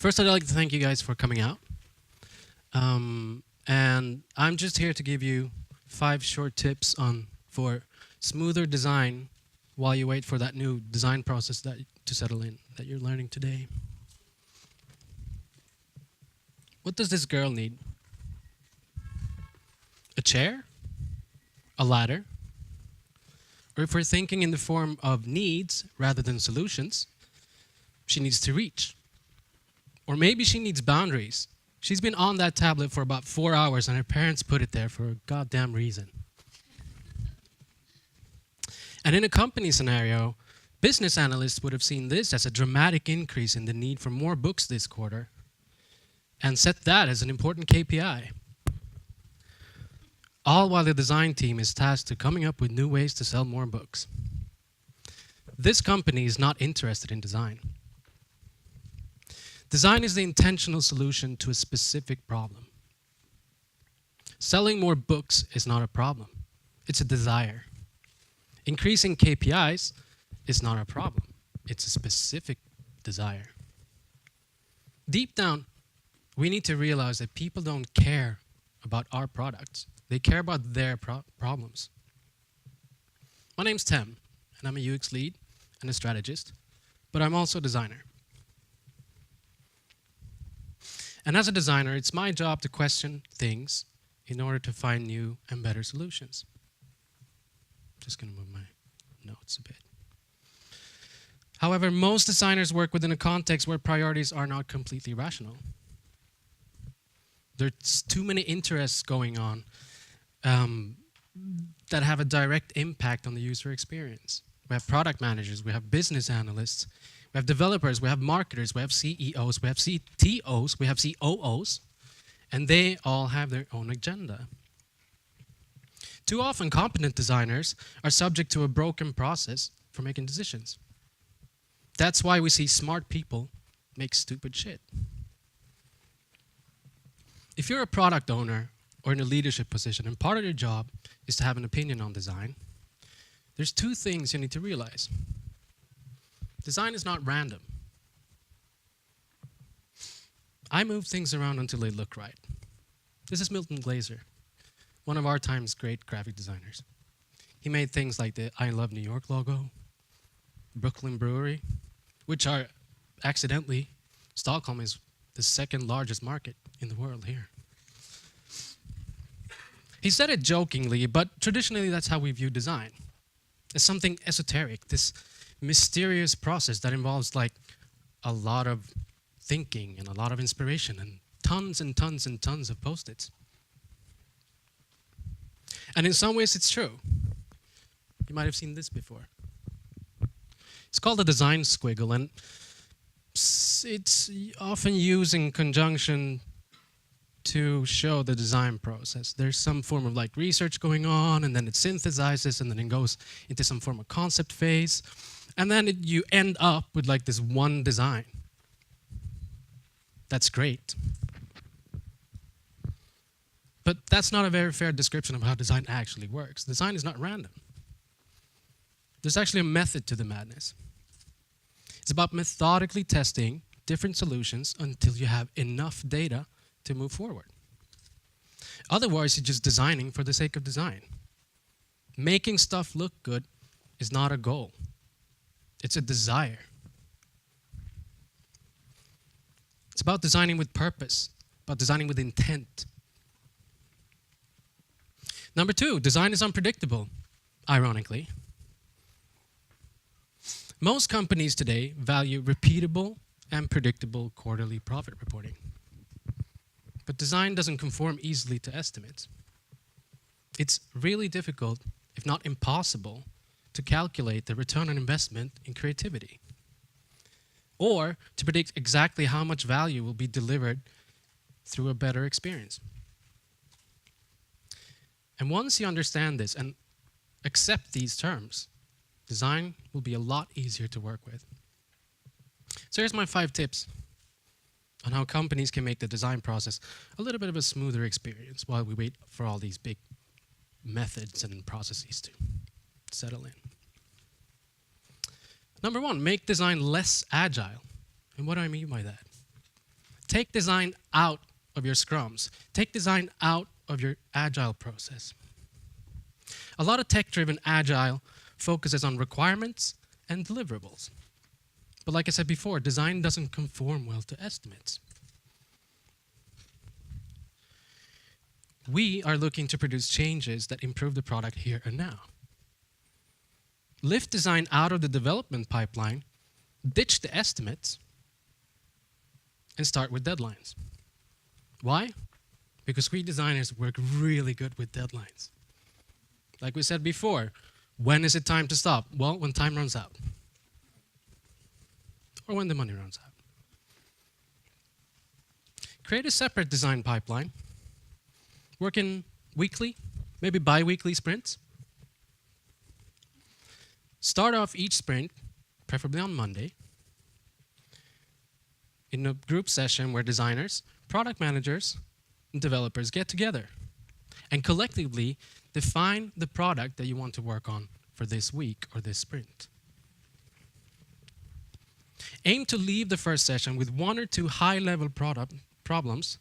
First, I'd like to thank you guys for coming out. And I'm just here to give you 5 short tips for smoother design while you wait for that new design process to settle in that you're learning today. What does this girl need? A chair? A ladder? Or if we're thinking in the form of needs rather than solutions, she needs to reach. Or maybe she needs boundaries. She's been on that tablet for about 4 hours and her parents put it there for a goddamn reason. And in a company scenario, business analysts would have seen this as a dramatic increase in the need for more books this quarter and set that as an important KPI. All while the design team is tasked to coming up with new ways to sell more books. This company is not interested in design. Design is the intentional solution to a specific problem. Selling more books is not a problem. It's a desire. Increasing KPIs is not a problem. It's a specific desire. Deep down, we need to realize that people don't care about our products. They care about their problems. My name's Tem, and I'm a UX lead and a strategist, but I'm also a designer. And as a designer, it's my job to question things in order to find new and better solutions. Just going to move my notes a bit. However, most designers work within a context where priorities are not completely rational. There's too many interests going on that have a direct impact on the user experience. We have product managers, we have business analysts, we have developers, we have marketers, we have CEOs, we have CTOs, we have COOs, and they all have their own agenda. Too often, competent designers are subject to a broken process for making decisions. That's why we see smart people make stupid shit. If you're a product owner or in a leadership position and part of your job is to have an opinion on design, there's 2 things you need to realize. Design is not random. I move things around until they look right. This is Milton Glaser, one of our time's great graphic designers. He made things like the I Love New York logo, Brooklyn Brewery, which are accidentally, Stockholm is the 2nd largest market in the world here. He said it jokingly, but traditionally that's how we view design. As something esoteric, this mysterious process that involves like a lot of thinking and a lot of inspiration and tons and tons and tons of Post-its. And in some ways it's true. You might have seen this before. It's called a Design Squiggle, and it's often used in conjunction to show the design process. There's some form of like research going on, and then it synthesizes, and then it goes into some form of concept phase, and then you end up with like this one design. That's great. But that's not a very fair description of how design actually works. Design is not random. There's actually a method to the madness. It's about methodically testing different solutions until you have enough data to move forward. Otherwise, you're just designing for the sake of design. Making stuff look good is not a goal. It's a desire. It's about designing with purpose, about designing with intent. Number 2, design is unpredictable, ironically. Most companies today value repeatable and predictable quarterly profit reporting. But design doesn't conform easily to estimates. It's really difficult, if not impossible, to calculate the return on investment in creativity, or to predict exactly how much value will be delivered through a better experience. And once you understand this and accept these terms, design will be a lot easier to work with. So here's my 5 tips on how companies can make the design process a little bit of a smoother experience while we wait for all these big methods and processes to settle in. Number 1, make design less agile. And what do I mean by that? Take design out of your scrums. Take design out of your agile process. A lot of tech-driven agile focuses on requirements and deliverables. But like I said before, design doesn't conform well to estimates. We are looking to produce changes that improve the product here and now. Lift design out of the development pipeline, ditch the estimates, and start with deadlines. Why? Because we designers work really good with deadlines. Like we said before, when is it time to stop? Well, when time runs out. Or when the money runs out. Create a separate design pipeline. Work in weekly, maybe bi-weekly sprints. Start off each sprint, preferably on Monday, in a group session where designers, product managers, and developers get together and collectively define the product that you want to work on for this week or this sprint. Aim to leave the first session with 1 or 2 high-level problems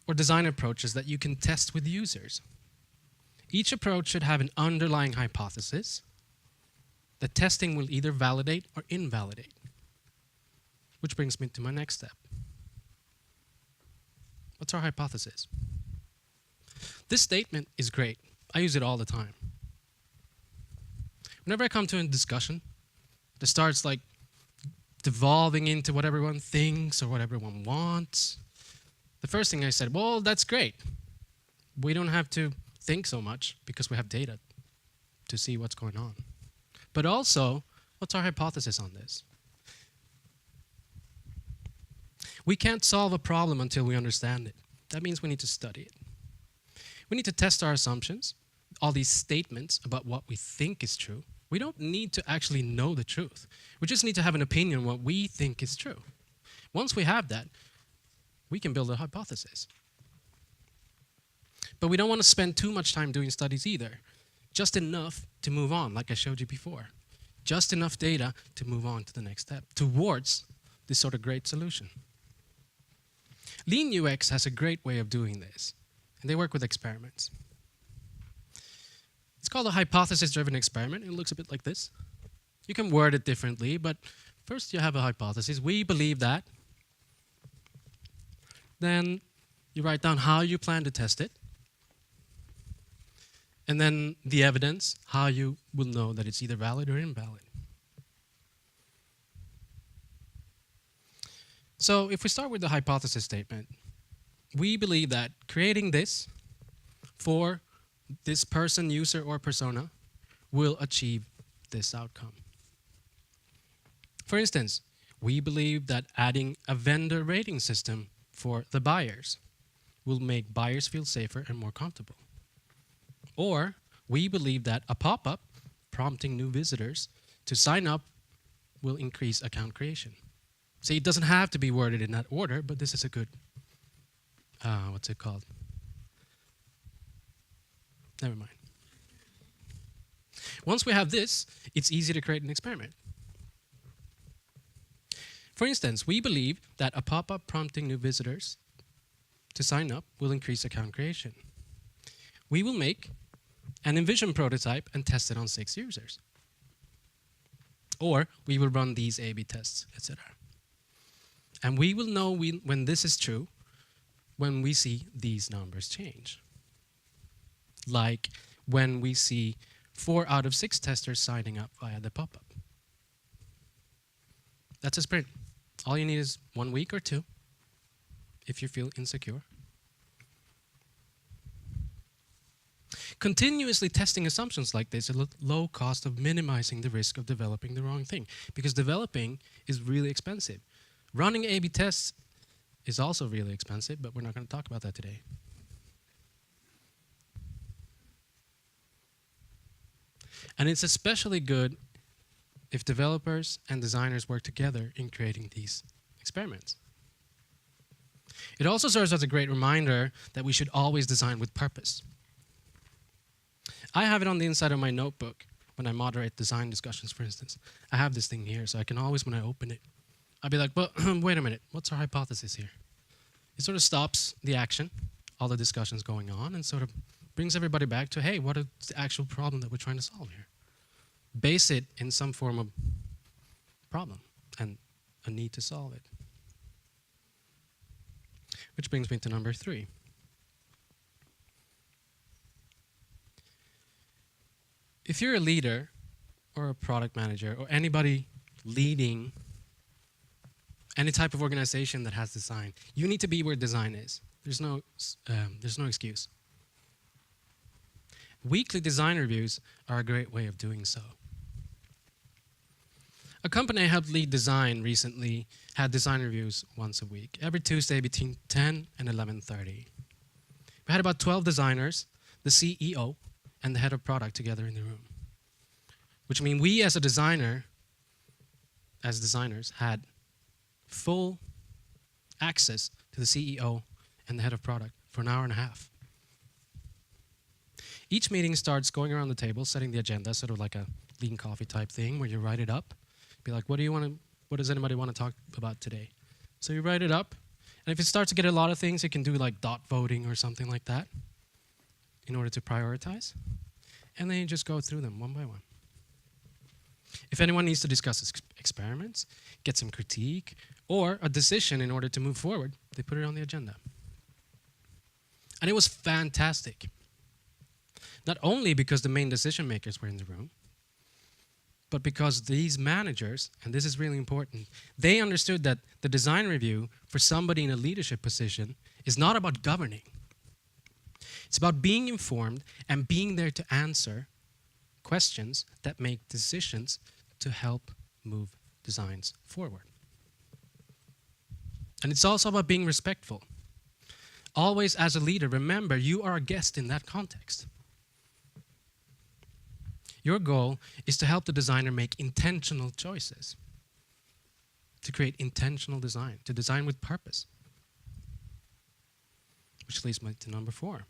or design approaches that you can test with users. Each approach should have an underlying hypothesis that testing will either validate or invalidate. Which brings me to my next step. What's our hypothesis? This statement is great. I use it all the time. Whenever I come to a discussion that starts like devolving into what everyone thinks or what everyone wants, the first thing I said, well, that's great. We don't have to think so much because we have data to see what's going on. But also, what's our hypothesis on this? We can't solve a problem until we understand it. That means we need to study it. We need to test our assumptions, all these statements about what we think is true. We don't need to actually know the truth. We just need to have an opinion on what we think is true. Once we have that, we can build a hypothesis. But we don't want to spend too much time doing studies either. Just enough to move on, like I showed you before. Just enough data to move on to the next step, towards this sort of great solution. Lean UX has a great way of doing this, and they work with experiments. It's called a hypothesis-driven experiment. It looks a bit like this. You can word it differently, but first you have a hypothesis. We believe that. Then you write down how you plan to test it. And then the evidence, how you will know that it's either valid or invalid. So if we start with the hypothesis statement, we believe that creating this for this person, user, or persona will achieve this outcome. For instance, we believe that adding a vendor rating system for the buyers will make buyers feel safer and more comfortable. Or we believe that a pop-up prompting new visitors to sign up will increase account creation. See, it doesn't have to be worded in that order, but this is a good, what's it called? Never mind. Once we have this, it's easy to create an experiment. For instance, we believe that a pop-up prompting new visitors to sign up will increase account creation. We will make an envision prototype and test it on 6 users. Or we will run these A/B tests, etc. And we will know when this is true when we see these numbers change. Like when we see 4 out of 6 testers signing up via the pop-up. That's a sprint. All you need is 1 week or 2 if you feel insecure. Continuously testing assumptions like this is a low cost of minimizing the risk of developing the wrong thing, because developing is really expensive. Running A/B tests is also really expensive, but we're not going to talk about that today. And it's especially good if developers and designers work together in creating these experiments. It also serves as a great reminder that we should always design with purpose. I have it on the inside of my notebook when I moderate design discussions, for instance. I have this thing here, so I can always, when I open it, I'll be like, but wait a minute, what's our hypothesis here? It sort of stops the action, all the discussions going on, and sort of brings everybody back to, hey, what is the actual problem that we're trying to solve here? Base it in some form of problem and a need to solve it. Which brings me to number 3. If you're a leader or a product manager or anybody leading any type of organization that has design, you need to be where design is. There's no excuse. Weekly design reviews are a great way of doing so. A company I helped lead design recently had design reviews once a week, every Tuesday between 10 and 11:30. We had about 12 designers, the CEO, and the head of product together in the room. Which means we as designers, had full access to the CEO and the head of product for an hour and a half. Each meeting starts going around the table, setting the agenda, sort of like a lean coffee type thing where you write it up. Be like, what does anybody want to talk about today? So you write it up, and if it starts to get a lot of things, you can do like dot voting or something like that in order to prioritize. And then you just go through them one by one. If anyone needs to discuss experiments, get some critique, or a decision in order to move forward, they put it on the agenda. And it was fantastic. Not only because the main decision makers were in the room, but because these managers, and this is really important, they understood that the design review for somebody in a leadership position is not about governing. It's about being informed and being there to answer questions that make decisions to help move designs forward. And it's also about being respectful. Always, as a leader, remember you are a guest in that context. Your goal is to help the designer make intentional choices, to create intentional design, to design with purpose. Which leads me to number 4.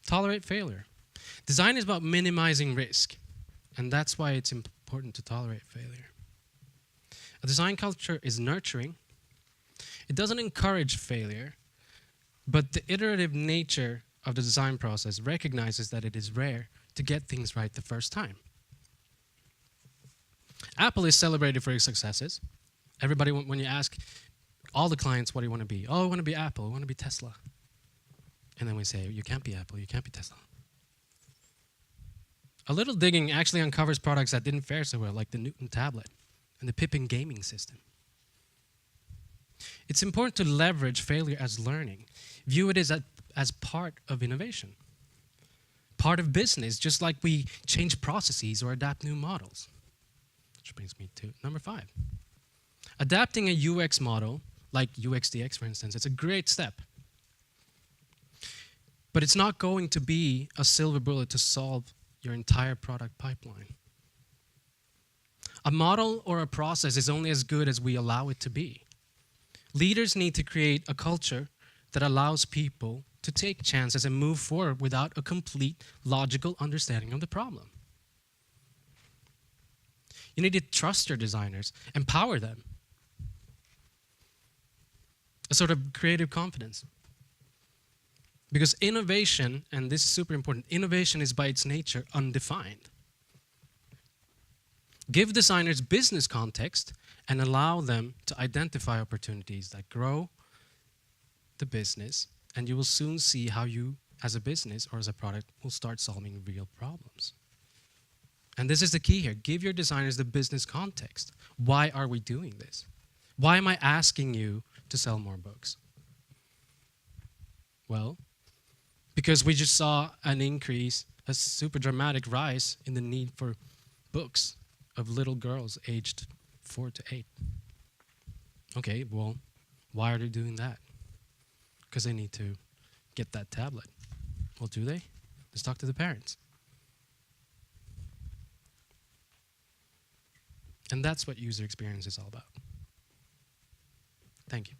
Tolerate failure. Design is about minimizing risk, and that's why it's important to tolerate failure. A design culture is nurturing. It doesn't encourage failure, but the iterative nature of the design process recognizes that it is rare to get things right the first time. Apple is celebrated for its successes. Everybody, when you ask all the clients, what do you want to be? Oh, I want to be Apple, I want to be Tesla. And then we say, you can't be Apple, you can't be Tesla. A little digging actually uncovers products that didn't fare so well, like the Newton tablet and the Pippin gaming system. It's important to leverage failure as learning. View it as part of innovation. Part of business, just like we change processes or adapt new models. Which brings me to number 5. Adapting a UX model, like UXDX for instance, it's a great step. But it's not going to be a silver bullet to solve your entire product pipeline. A model or a process is only as good as we allow it to be. Leaders need to create a culture that allows people to take chances and move forward without a complete logical understanding of the problem. You need to trust your designers, empower them. A sort of creative confidence. Because innovation, and this is super important, innovation is by its nature undefined. Give designers business context and allow them to identify opportunities that grow the business, and you will soon see how you, as a business or as a product, will start solving real problems. And this is the key here. Give your designers the business context. Why are we doing this? Why am I asking you to sell more books? Well, because we just saw an increase, a super dramatic rise in the need for books of little girls aged 4 to 8. Okay, well, why are they doing that? Because they need to get that tablet. Well, do they? Let's talk to the parents. And that's what user experience is all about. Thank you.